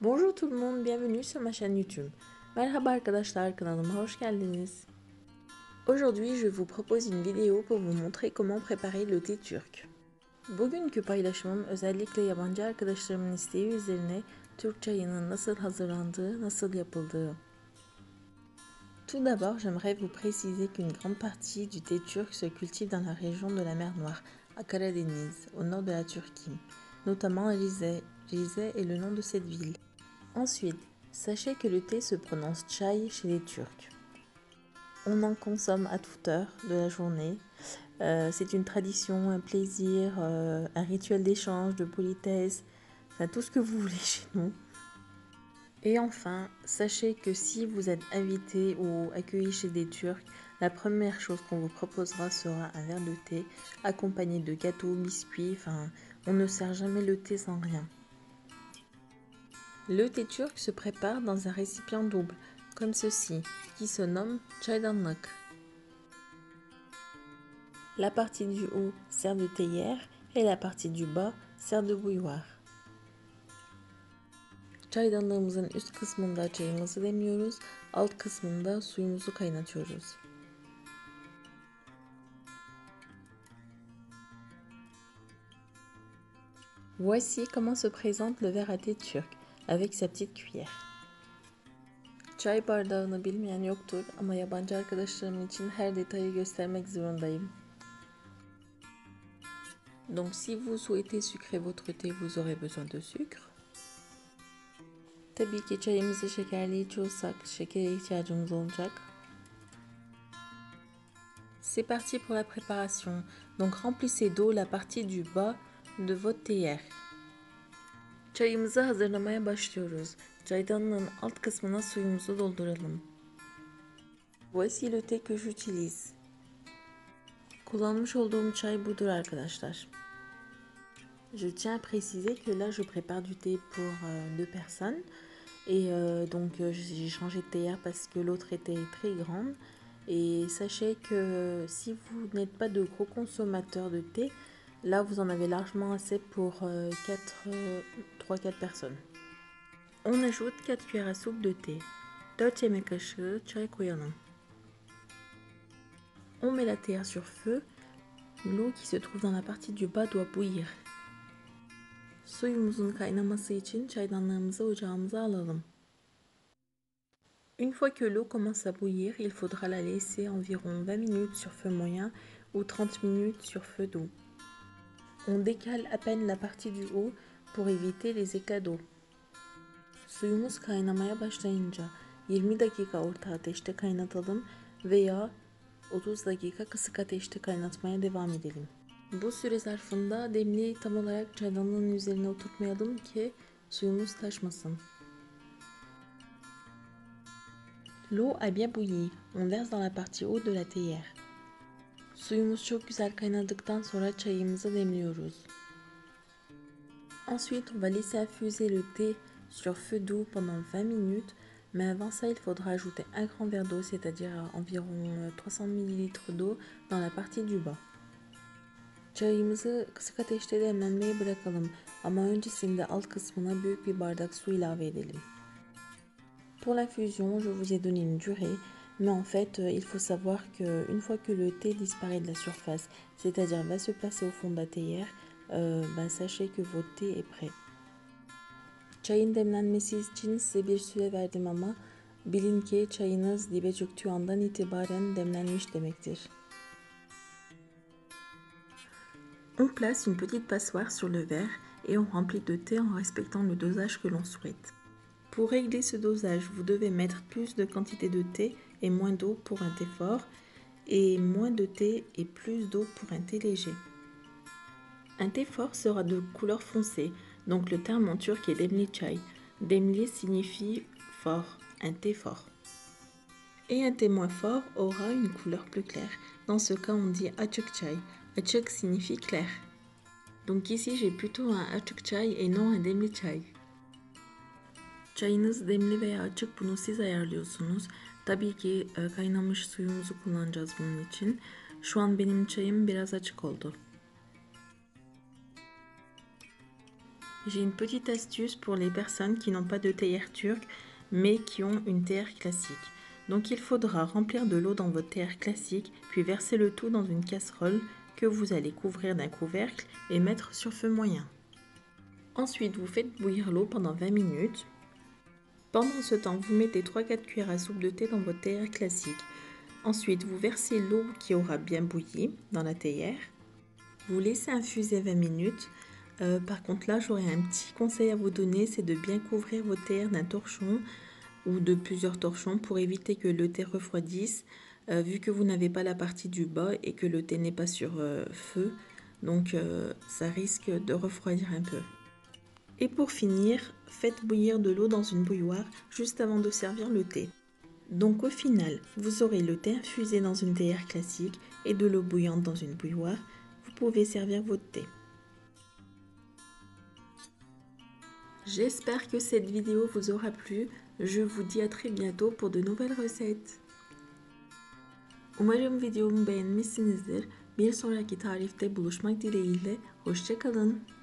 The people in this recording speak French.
Bonjour tout le monde, bienvenue sur ma chaîne YouTube. Merhaba arkadaşlar, kanalıma hoş geldiniz. Aujourd'hui, je vous propose une vidéo pour vous montrer comment préparer le thé turc. Bugünkü paylaşımım özellikle yabancı arkadaşlarımın isteği üzerine Türk çayının nasıl hazırlandığı, nasıl yapıldığı. Tout d'abord, j'aimerais vous préciser qu'une grande partie du thé turc se cultive dans la région de la mer Noire, à Karadeniz, au nord de la Turquie, notamment à Rize. Rize est le nom de cette ville. Ensuite, sachez que le thé se prononce chai chez les Turcs. On en consomme à toute heure de la journée. C'est une tradition, un plaisir, un rituel d'échange, de politesse, enfin tout ce que vous voulez chez nous. Et enfin, sachez que si vous êtes invité ou accueilli chez des Turcs, la première chose qu'on vous proposera sera un verre de thé accompagné de gâteaux, biscuits, enfin on ne sert jamais le thé sans rien. Le thé turc se prépare dans un récipient double, comme ceci, qui se nomme çaydanlık. La partie du haut sert de théière et la partie du bas sert de bouilloire. Çaydanlığımızın üst kısmında çayımızı demliyoruz, alt kısmında suyumuzu kaynatıyoruz. Voici comment se présente le verre à thé turc, avec sa petite cuillère. Çay bardağını bilmeyen yoktur ama yabancı arkadaşlarım için her detayı göstermek zorundayım. Donc si vous souhaitez sucrer votre thé, vous aurez besoin de sucre. Tabii ki çayımızı şekerli içiyorsak şekere ihtiyacımız olacak. C'est parti pour la préparation. Donc remplissez d'eau la partie du bas de votre théière. Çayımızı hazırlamaya başlıyoruz. Çaydanlığın alt kısmına suyumuzu dolduralım. Voici le thé que j'utilise. Kullanmış olduğum çay budur arkadaşlar. Je tiens à préciser que là je prépare du thé pour 2 personnes et donc j'ai changé de théière parce que l'autre était très grande. Et sachez que si vous n'êtes pas de gros consommateurs de thé, là vous en avez largement assez pour 3-4 personnes. On ajoute 4 cuillères à soupe de thé. 4 yemek kaşığı çay koyalım. On met la théière sur feu. L'eau qui se trouve dans la partie du bas doit bouillir. Suyumuzun kaynaması için çaydanlığımızı ocağımıza alalım. Une fois que l'eau commence à bouillir, il faudra la laisser environ 20 minutes sur feu moyen ou 30 minutes sur feu doux. On décale à peine la partie du haut pour éviter les éclats d'eau. Suyumuz kaynamaya başlayınca 20 dakika orta ateşte kaynatalım veya 30 dakika kısık ateşte kaynatmaya devam edelim. Bu süre zarfında demliği tam olarak çaydanlığın üzerine oturtmayalım ki suyumuz taşmasın. L'eau a bien bouilli. On verse dans la partie haute de la théière. Suyumuz çok güzel kaynadıktan sonra çayımızı demliyoruz. Ensuite, on va laisser infuser le thé sur feu doux pendant 20 minutes. Mais avant ça, il faudra ajouter un grand verre d'eau, c'est-à-dire environ 300 ml d'eau dans la partie du bas. Çayımızı kısık ateşte demlenmeye bırakalım ama öncesinde alt kısmına büyük bir bardak su ilave edelim. Pour l'infusion, je vous ai donné une durée, mais en fait, il faut savoir qu'une fois que le thé disparaît de la surface, c'est-à-dire va se placer au fond de la théière, sachez que votre thé est prêt. Çayın demlenmesi için size bir süre verdim ama bilin ki çayınız dibe çöktüğü andan itibaren demlenmiş demektir. On place une petite passoire sur le verre et on remplit de thé en respectant le dosage que l'on souhaite. Pour régler ce dosage, vous devez mettre plus de quantité de thé et moins d'eau pour un thé fort et moins de thé et plus d'eau pour un thé léger. Un thé fort sera de couleur foncée, donc le terme en turc est demli çay. Demli signifie fort, un thé fort. Et un thé moins fort aura une couleur plus claire. Dans ce cas, on dit açık çay. Açık signifie clair. Donc ici, j'ai plutôt un açık çay et non un demli çay. Çayınız demli veya açık, bunu siz ayarlıyorsunuz. Tabii ki kaynamış suyumuzu kullanacağız bunun için. Şu an benim çayım biraz açık oldu. J'ai une petite astuce pour les personnes qui n'ont pas de théière turque mais qui ont une théière classique. Donc il faudra remplir de l'eau dans votre théière classique puis verser le tout dans une casserole que vous allez couvrir d'un couvercle et mettre sur feu moyen. Ensuite, vous faites bouillir l'eau pendant 20 minutes. Pendant ce temps, vous mettez 3-4 cuillères à soupe de thé dans votre théière classique. Ensuite, vous versez l'eau qui aura bien bouilli dans la théière. Vous laissez infuser 20 minutes. Par contre là, j'aurais un petit conseil à vous donner, c'est de bien couvrir votre théière d'un torchon ou de plusieurs torchons pour éviter que le thé refroidisse, vu que vous n'avez pas la partie du bas et que le thé n'est pas sur feu. Donc ça risque de refroidir un peu. Et pour finir, faites bouillir de l'eau dans une bouilloire juste avant de servir le thé. Donc au final, vous aurez le thé infusé dans une théière classique et de l'eau bouillante dans une bouilloire. Vous pouvez servir votre thé. J'espère que cette vidéo vous aura plu. Je vous dis à très bientôt pour de nouvelles recettes. Umarım videomu beğenmişsinizdir. Bir sonraki tarifte buluşmak dileğiyle. Hoşça kalın.